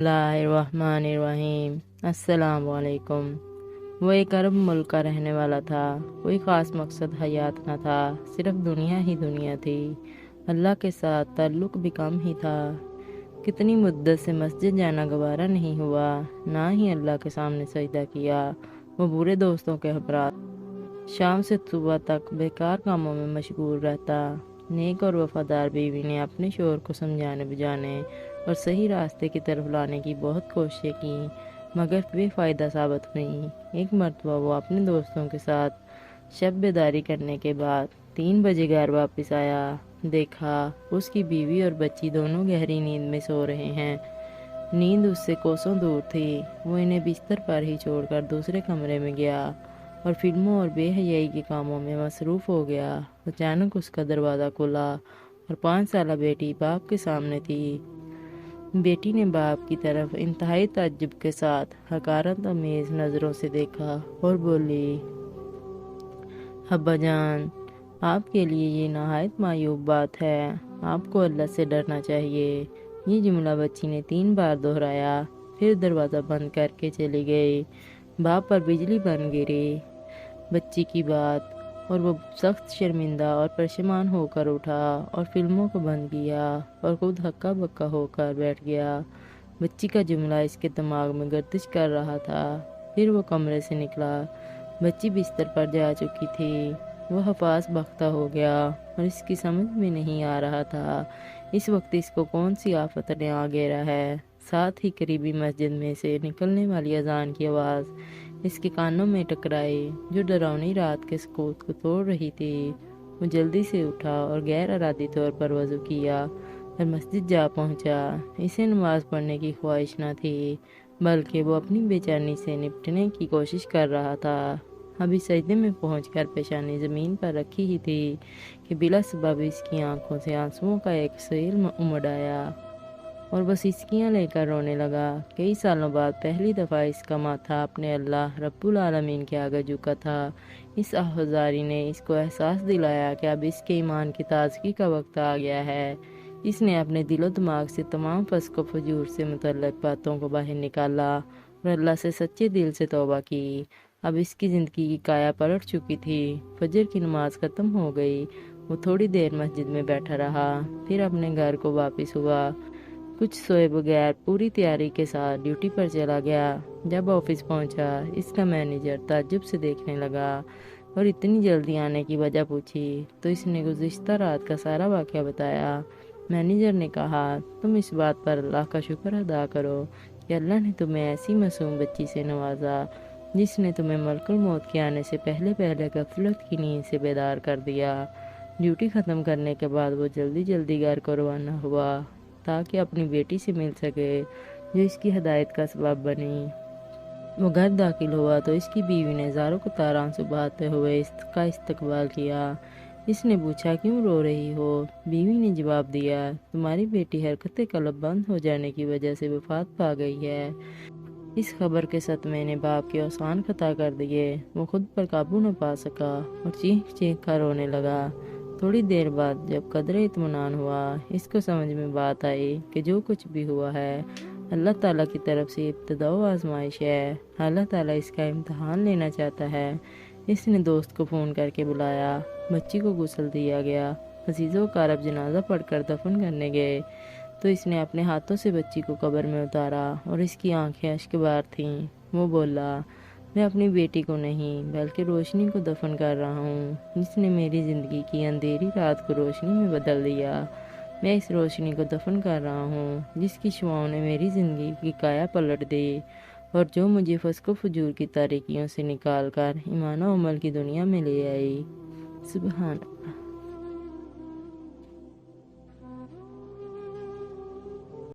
اللہ الرحمن الرحیم۔ السلام علیکم۔ وہ ایک عرب ملک کا رہنے والا تھا۔ کوئی خاص مقصد حیات نہ تھا، صرف دنیا ہی دنیا تھی۔ اللہ کے ساتھ تعلق بھی کم ہی تھا۔ کتنی مدت سے مسجد جانا گوارا نہیں ہوا، نہ ہی اللہ کے سامنے سجدہ کیا۔ وہ برے دوستوں کے ہمراہ شام سے صبح تک بیکار کاموں میں مشغول رہتا۔ نیک اور وفادار بیوی نے اپنے شوہر کو سمجھانے بجانے اور صحیح راستے کی طرف لانے کی بہت کوششیں کی، مگر بے فائدہ ثابت ہوئیں۔ ایک مرتبہ وہ اپنے دوستوں کے ساتھ شب بیداری کرنے کے بعد 3 بجے گھر واپس آیا۔ دیکھا اس کی بیوی اور بچی دونوں گہری نیند میں سو رہے ہیں۔ نیند اس سے کوسوں دور تھی۔ وہ انہیں بستر پر ہی چھوڑ کر دوسرے کمرے میں گیا اور فلموں اور بے حیائی کے کاموں میں مصروف ہو گیا۔ اچانک اس کا دروازہ کھلا اور 5 سالہ بیٹی باپ کے سامنے تھی۔ بیٹی نے باپ کی طرف انتہائی تعجب کے ساتھ حقارت آمیز نظروں سے دیکھا اور بولی، ابا جان، آپ کے لیے یہ نہایت معیوب بات ہے۔ آپ کو اللہ سے ڈرنا چاہیے۔ یہ جملہ بچی نے 3 بار دہرایا، پھر دروازہ بند کر کے چلی گئی۔ باپ پر بجلی بن گری بچی کی بات، اور وہ سخت شرمندہ اور پریشان ہو کر اٹھا اور فلموں کو بند کیا اور خود ہکا بکا ہو کر بیٹھ گیا۔ بچی کا جملہ اس کے دماغ میں گردش کر رہا تھا۔ پھر وہ کمرے سے نکلا۔ بچی بستر پر جا چکی تھی۔ وہ حفاظ بختہ ہو گیا اور اس کی سمجھ میں نہیں آ رہا تھا اس وقت اس کو کون سی آفت نے آ گھیرا ہے۔ ساتھ ہی قریبی مسجد میں سے نکلنے والی اذان کی آواز اس کے کانوں میں ٹکرائی، جو ڈراؤنی رات کے سکوت کو توڑ رہی تھی۔ وہ جلدی سے اٹھا اور غیر ارادی طور پر وضو کیا اور مسجد جا پہنچا۔ اسے نماز پڑھنے کی خواہش نہ تھی، بلکہ وہ اپنی بے چینی سے نپٹنے کی کوشش کر رہا تھا۔ ابھی سجدے میں پہنچ کر پیشانی زمین پر رکھی ہی تھی کہ بلا سبب اس کی آنکھوں سے آنسوؤں کا ایک سیل امڑ آیا اور وہ سسکیاں لے کر رونے لگا۔ کئی سالوں بعد پہلی دفعہ اس کا ماتھا اپنے اللہ رب العالمین کے آگے جھکا تھا۔ اس آہوازاری نے اس کو احساس دلایا کہ اب اس کے ایمان کی تازگی کا وقت آ گیا ہے۔ اس نے اپنے دل و دماغ سے تمام فسق و فجور سے متعلق باتوں کو باہر نکالا اور اللہ سے سچے دل سے توبہ کی۔ اب اس کی زندگی کی کایا پلٹ چکی تھی۔ فجر کی نماز ختم ہو گئی۔ وہ تھوڑی دیر مسجد میں بیٹھا رہا، پھر اپنے گھر کو واپس ہوا۔ کچھ سوئے بغیر پوری تیاری کے ساتھ ڈیوٹی پر چلا گیا۔ جب آفس پہنچا، اس کا مینیجر تعجب سے دیکھنے لگا اور اتنی جلدی آنے کی وجہ پوچھی تو اس نے گزشتہ رات کا سارا واقعہ بتایا۔ مینیجر نے کہا، تم اس بات پر اللہ کا شکر ادا کرو کہ اللہ نے تمہیں ایسی معصوم بچی سے نوازا جس نے تمہیں ملک الموت کے آنے سے پہلے غفلت کی نیند سے بیدار کر دیا۔ ڈیوٹی ختم کرنے کے بعد وہ جلدی جلدی گھر کو روانہ ہوا تاکہ اپنی بیٹی سے مل سکے، جو اس کی ہدایت کا سبب بنی۔ وہ گھر داخل ہوا تو اس کی بیوی نے زاروں کو تار آنسو بہاتے ہوئے اس کا استقبال کیا۔ اس نے پوچھا، کیوں رو رہی ہو؟ بیوی نے جواب دیا، تمہاری بیٹی حرکت قلب بند ہو جانے کی وجہ سے وفات پا گئی ہے۔ اس خبر کے صدمے نے باپ کے اوزان خطا کر دیے۔ وہ خود پر قابو نہ پا سکا اور چیخ چیخ کر رونے لگا۔ تھوڑی دیر بعد جب قدرے اطمینان ہوا، اس کو سمجھ میں بات آئی کہ جو کچھ بھی ہوا ہے اللہ تعالیٰ کی طرف سے ابتدا و آزمائش ہے۔ اللہ تعالیٰ اس کا امتحان لینا چاہتا ہے۔ اس نے دوست کو فون کر کے بلایا۔ بچی کو غسل دیا گیا۔ عزیزوں کا عرب جنازہ پڑھ کر دفن کرنے گئے تو اس نے اپنے ہاتھوں سے بچی کو قبر میں اتارا اور اس کی آنکھیں اشک بار تھیں۔ وہ بولا، میں اپنی بیٹی کو نہیں بلکہ روشنی کو دفن کر رہا ہوں، جس نے میری زندگی کی اندھیری رات کو روشنی میں بدل دیا۔ میں اس روشنی کو دفن کر رہا ہوں جس کی شعاعوں نے میری زندگی کی کایا پلٹ دی اور جو مجھے فسق و فجور کی تاریکیوں سے نکال کر ایمان و عمل کی دنیا میں لے آئی۔ سبحان اللہ۔